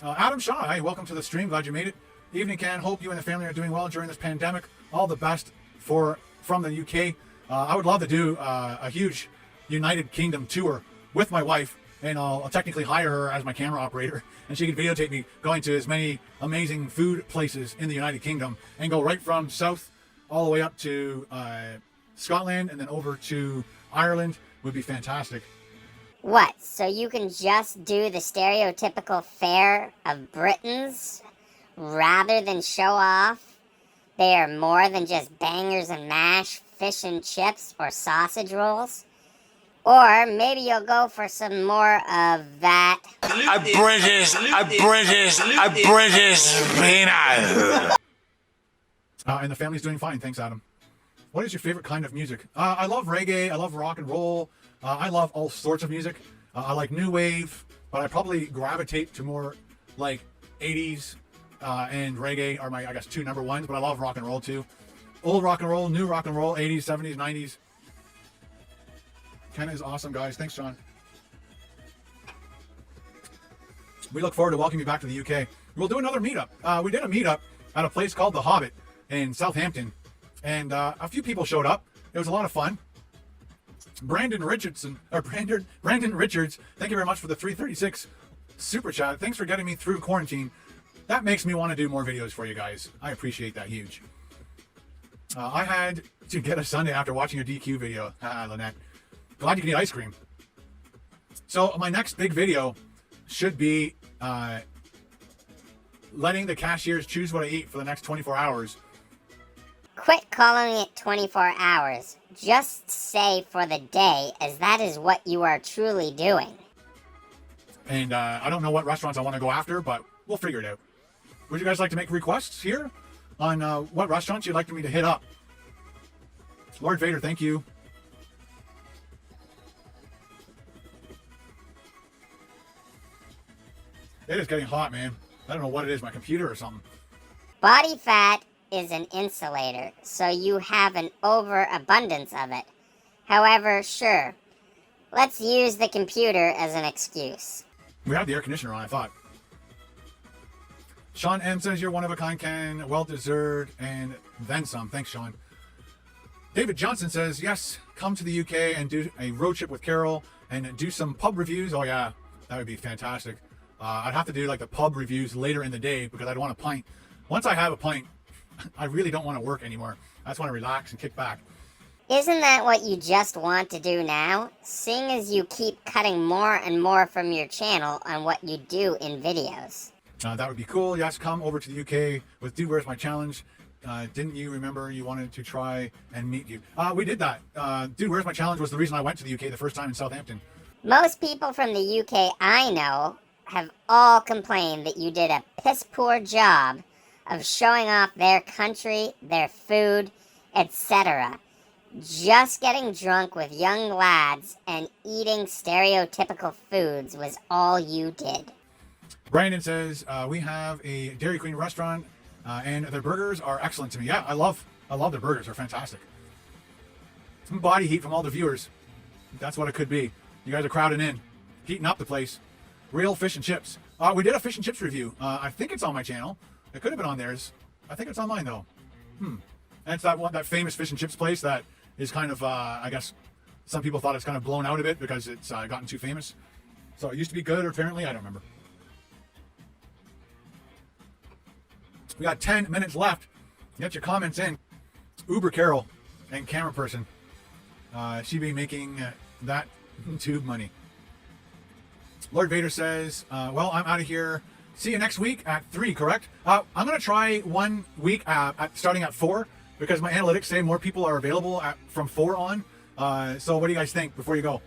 A: Adam Shaw, hey, welcome to the stream. Glad you made it. Evening, Ken. Hope you and the family are doing well during this pandemic. All the best from the UK. I would love to do a huge United Kingdom tour with my wife, and I'll technically hire her as my camera operator, and she can videotape me going to as many amazing food places in the United Kingdom and go right from south all the way up to Scotland and then over to Ireland. Would be fantastic.
B: What, so you can just do the stereotypical fare of Britons rather than show off they are more than just bangers and mash, fish and chips, or sausage rolls? Or maybe you'll go for some more of that a British peanut.
A: And the family's doing fine. Thanks, Adam. What is your favorite kind of music? I love reggae. I love rock and roll. I love all sorts of music. I like new wave, but I probably gravitate to more like 80s and reggae are my, I guess, 2 number ones, but I love rock and roll too. Old rock and roll, new rock and roll, 80s, 70s, 90s. Ken is awesome, guys. Thanks, John. We look forward to welcoming you back to the UK. We'll do another meetup. We did a meetup at a place called The Hobbit in Southampton, and a few people showed up. It was a lot of fun. Brandon Richards, thank you very much for the 336 super chat. Thanks for getting me through quarantine. That makes me want to do more videos for you guys. I appreciate that huge. I had to get a Sunday after watching your DQ video. Lynette. Glad you can eat ice cream. So my next big video should be letting the cashiers choose what I eat for the next 24 hours.
B: Quit calling it 24 hours. Just say for the day, as that is what you are truly doing.
A: And I don't know what restaurants I want to go after, but we'll figure it out. Would you guys like to make requests here on what restaurants you'd like me to hit up? Lord Vader, thank you. It is getting hot, man. I don't know what it is, my computer or something.
B: Body fat is an insulator, so you have an overabundance of it. However, sure, let's use the computer as an excuse.
A: We had the air conditioner on, I thought. Sean M says you're one of a kind, Ken. Well deserved, and then some. Thanks, Sean. David Johnson says, yes, come to the UK and do a road trip with Carol and do some pub reviews. Oh yeah, that would be fantastic. I'd have to do like the pub reviews later in the day because I'd want a pint. Once I have a pint, I really don't want to work anymore. I just want to relax and kick back.
B: Isn't that what you just want to do now? Seeing as you keep cutting more and more from your channel on what you do in videos.
A: That would be cool. Yes, come over to the UK with Dude, Where's My Challenge? Didn't you remember you wanted to try and meet you? We did that. Dude, Where's My Challenge was the reason I went to the UK the first time in Southampton.
B: Most people from the UK I know have all complained that you did a piss poor job of showing off their country, their food, etc. Just getting drunk with young lads and eating stereotypical foods was all you did.
A: Brandon says, we have a Dairy Queen restaurant and their burgers are excellent to me. Yeah, I love their burgers. They're fantastic. Some body heat from all the viewers. That's what it could be. You guys are crowding in, heating up the place. Real fish and chips. We did a fish and chips review. I think it's on my channel. It could have been on theirs. I think it's on mine though. And it's that famous fish and chips place that is kind of, I guess, some people thought it's kind of blown out a bit because it's gotten too famous. So it used to be good, or apparently, I don't remember. We got 10 minutes left. Get your comments in. Uber Carol and camera person. She be making that tube money. Lord Vader says, well, I'm out of here. See you next week at 3, correct? I'm going to try 1 week starting at 4 because my analytics say more people are available from 4 on. So what do you guys think before you go?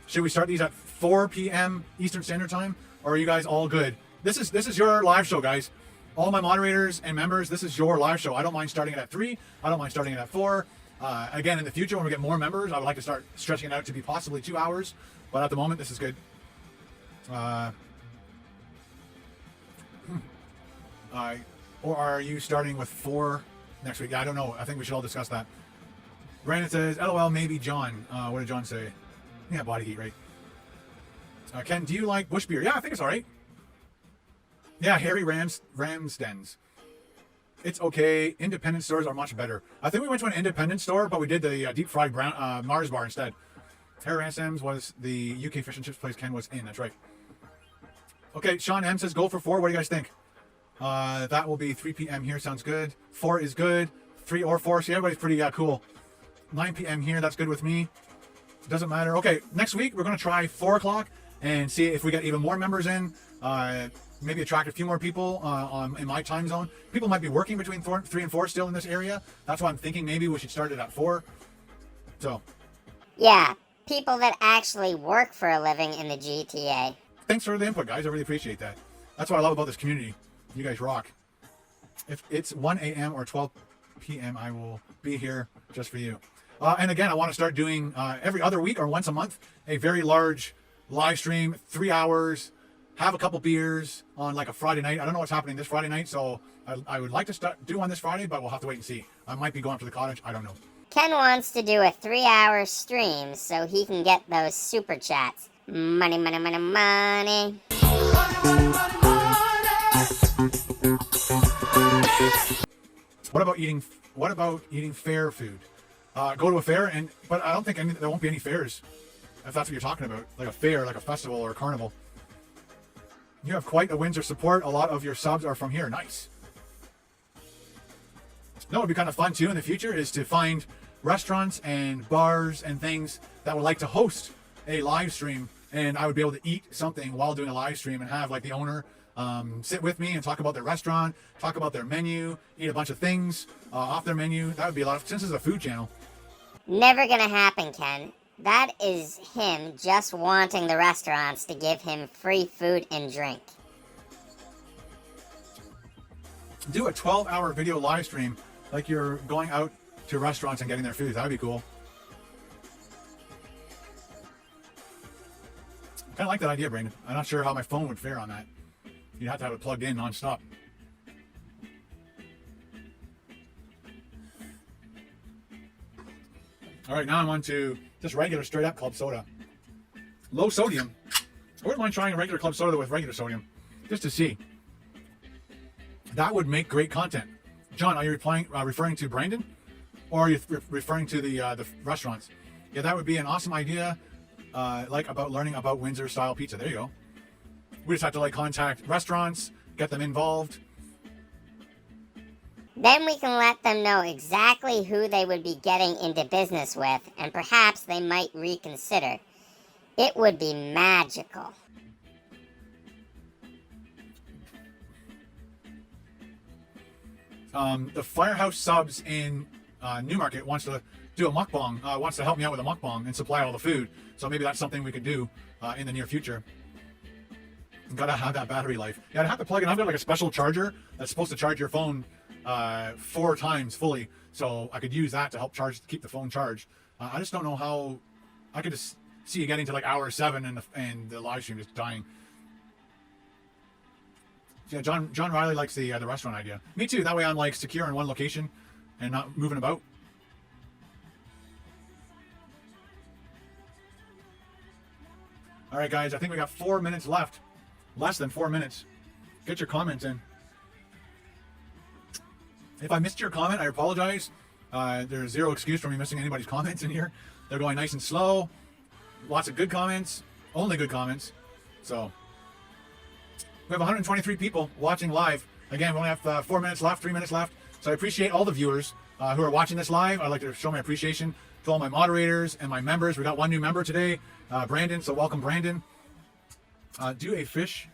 A: Should we start these at 4 p.m. Eastern Standard Time? Or are you guys all good? This is your live show, guys. All my moderators and members, this is your live show. I don't mind starting it at 3. I don't mind starting it at 4. Again, in the future, when we get more members, I would like to start stretching it out to be possibly 2 hours. But at the moment, this is good. Or are you starting with 4 next week? I don't know. I think we should all discuss that. Brandon says, LOL, maybe John. What did John say? Yeah, body heat, right? Ken, do you like bush beer? Yeah, I think it's all right. Yeah, Harry Ramsden's. It's okay. Independent stores are much better. I think we went to an independent store, but we did the deep fried Mars bar instead. Harry Ramsden's was the UK fish and chips place Ken was in. That's right. Okay, Sean M says go for 4. What do you guys think? That will be 3 p.m. here. Sounds good. 4 is good. 3 or 4. See, everybody's pretty cool. 9 p.m. here. That's good with me. Doesn't matter. Okay, next week we're going to try 4 o'clock and see if we get even more members in. Maybe attract a few more people in my time zone. People might be working between 3 and 4 still in this area. That's why I'm thinking maybe we should start it at 4. So.
B: Yeah, people that actually work for a living in the GTA.
A: Thanks for the input, guys. I really appreciate that. That's what I love about this community. You guys rock. If it's 1 a.m. or 12 p.m., I will be here just for you. And again, I want to start doing every other week or once a month a very large live stream, 3 hours, have a couple beers on like a Friday night. I don't know what's happening this Friday night, so I would like to do one this Friday, but we'll have to wait and see. I might be going up to the cottage. I don't know.
B: Ken wants to do a 3-hour stream so he can get those super chats. Money, money, money, money.
A: What about eating? What about eating fair food? Go to a fair, but I don't think there won't be any fairs, if that's what you're talking about, like a fair, like a festival or a carnival. You have quite a Windsor support. A lot of your subs are from here. Nice. No, it'd be kind of fun too in the future is to find restaurants and bars and things that would like to host a live stream, and I would be able to eat something while doing a live stream and have like the owner sit with me and talk about their restaurant, talk about their menu, eat a bunch of things off their menu. That would be a lot of, since it's a food channel.
B: Never gonna happen, Ken. That is him just wanting the restaurants to give him free food and drink.
A: Do a 12-hour video live stream like you're going out to restaurants and getting their food. That would be cool. I kind of like that idea, Brandon. I'm not sure how my phone would fare on that. You'd have to have it plugged in non-stop. All right, now I'm on to just regular straight-up club soda. Low sodium. I wouldn't mind trying a regular club soda with regular sodium, just to see. That would make great content. John, are you referring to Brandon? Or are you referring to the restaurants? Yeah, that would be an awesome idea, like about learning about Windsor-style pizza. There you go. We just have to like contact restaurants, get them involved.
B: Then we can let them know exactly who they would be getting into business with, and perhaps they might reconsider. It would be magical.
A: The Firehouse Subs in Newmarket wants to do a mukbang, wants to help me out with a mukbang and supply all the food. So maybe that's something we could do in the near future. Gotta have that battery life. Yeah, I'd have to plug in. I've got like a special charger that's supposed to charge your phone 4 times fully. So I could use that to help keep the phone charged. I just don't know how. I could just see you getting to like hour 7 and the live stream just dying. Yeah, John Riley likes the restaurant idea. Me too. That way I'm like secure in one location and not moving about. All right, guys. I think we got 4 minutes left. Less than 4 minutes. Get your comments in. If I missed your comment, I apologize. There's zero excuse for me missing anybody's comments in here. They're going nice and slow. Lots of good comments. Only good comments. So we have 123 people watching live. Again, we only have 4 minutes left, 3 minutes left. So I appreciate all the viewers who are watching this live. I'd like to show my appreciation to all my moderators and my members. We got one new member today, Brandon. So welcome, Brandon. Do a fish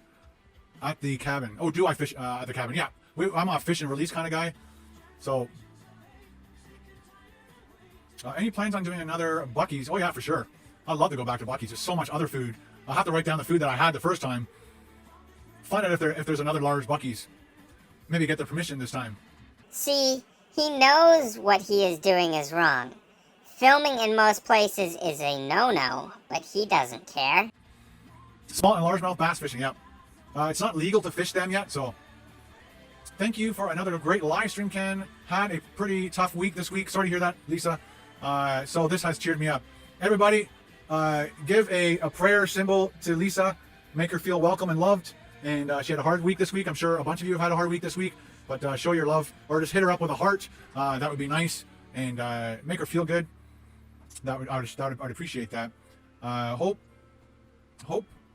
A: at the cabin. Oh, do I fish at the cabin? Yeah, I'm a fish and release kind of guy. So, any plans on doing another Buc-ee's? Oh yeah, for sure. I'd love to go back to Buc-ee's. There's so much other food. I'll have to write down the food that I had the first time. Find out if there's another large Buc-ee's. Maybe get their permission this time.
B: See, he knows what he is doing is wrong. Filming in most places is a no-no, but he doesn't care.
A: Small and largemouth bass fishing, yep. It's not legal to fish them yet, so thank you for another great live stream, Ken. Had a pretty tough week this week. Sorry to hear that, Lisa. So this has cheered me up. Everybody, give a prayer symbol to Lisa. Make her feel welcome and loved. And she had a hard week this week. I'm sure a bunch of you have had a hard week this week. But show your love, or just hit her up with a heart. That would be nice, and make her feel good. I'd appreciate that. Hope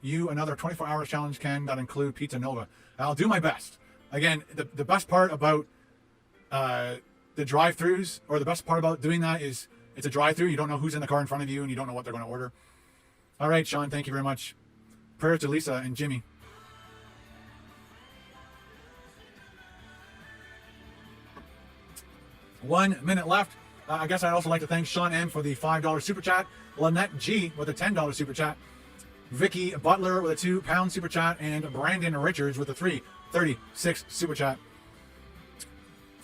A: you another 24 hours challenge, Ken, that include Pizza Nova. I'll do my best. Again, the best part about the drive-thrus, or the best part about doing that is it's a drive-thru. You don't know who's in the car in front of you, and you don't know what they're going to order. All right, Sean, thank you very much. Prayers to Lisa and Jimmy. One minute left. I guess I'd also like to thank Sean M for the $5 super chat, Lynette G with a $10 super chat, Vicky Butler with a £2 super chat, and Brandon Richards with a $3.36 super chat.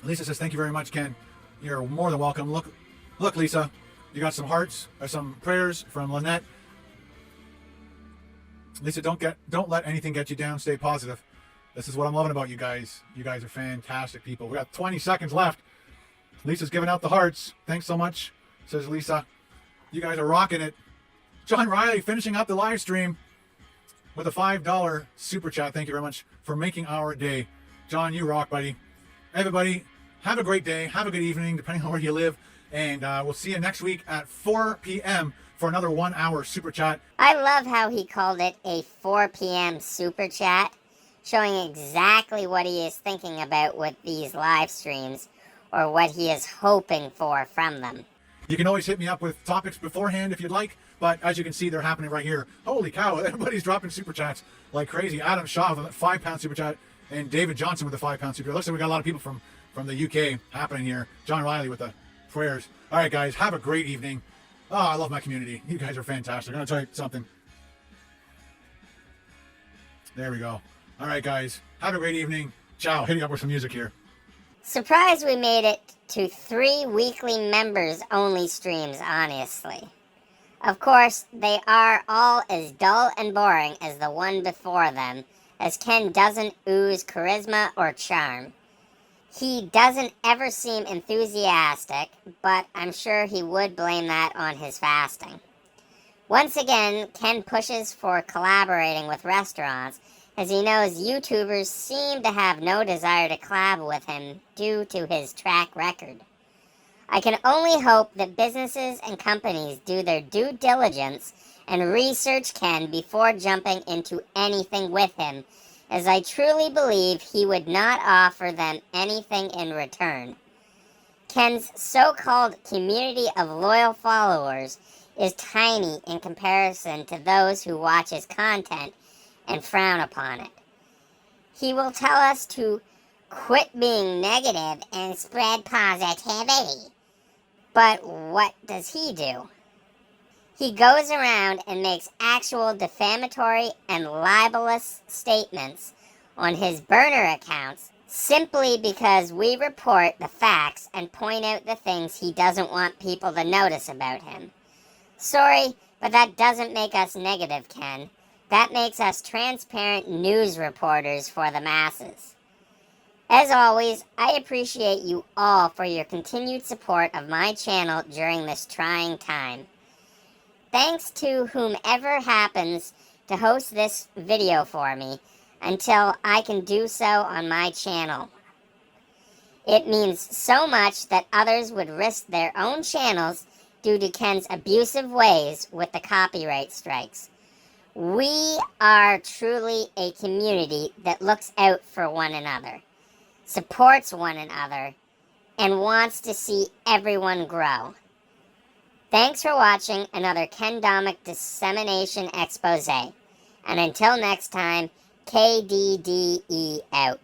A: Lisa says, thank you very much, Ken. You're more than welcome. Look, Lisa, you got some hearts or some prayers from Lynette. Lisa, don't let anything get you down. Stay positive. This is what I'm loving about you guys. You guys are fantastic people. We got 20 seconds left. Lisa's giving out the hearts. Thanks so much, says Lisa. You guys are rocking it. John Riley finishing up the live stream. with a $5 super chat. Thank you very much for making our day. John, you rock, buddy. Everybody, have a great day. Have a good evening, depending on where you live. And we'll see you next week at 4 p.m. for another 1 hour super chat.
B: I love how he called it a 4 p.m. super chat, showing exactly what he is thinking about with these live streams, or what he is hoping for from them.
A: You can always hit me up with topics beforehand if you'd like, but as you can see, they're happening right here. Holy cow, everybody's dropping super chats like crazy. Adam Shaw with a £5 super chat, and David Johnson with a £5 super chat. Looks like we got a lot of people from the UK happening here. John Riley with the prayers. All right, guys, have a great evening. Oh, I love my community. You guys are fantastic. I'm going to tell you something. There we go. All right, guys, have a great evening. Ciao. Hitting up with some music here.
B: Surprised we made it to 3 weekly members-only streams, honestly. Of course, they are all as dull and boring as the one before them, as Ken doesn't ooze charisma or charm. He doesn't ever seem enthusiastic, but I'm sure he would blame that on his fasting. Once again, Ken pushes for collaborating with restaurants, as he knows YouTubers seem to have no desire to collab with him due to his track record. I can only hope that businesses and companies do their due diligence and research Ken before jumping into anything with him, as I truly believe he would not offer them anything in return. Ken's so-called community of loyal followers is tiny in comparison to those who watch his content and frown upon it. He will tell us to quit being negative and spread positivity. But what does he do? He goes around and makes actual defamatory and libelous statements on his burner accounts simply because we report the facts and point out the things he doesn't want people to notice about him. Sorry, but that doesn't make us negative, Ken. That makes us transparent news reporters for the masses. As always, I appreciate you all for your continued support of my channel during this trying time. Thanks to whomever happens to host this video for me until I can do so on my channel. It means so much that others would risk their own channels due to Ken's abusive ways with the copyright strikes. We are truly a community that looks out for one another, supports one another, and wants to see everyone grow. Thanks for watching another Ken Domik dissemination expose. And until next time, KDDE out.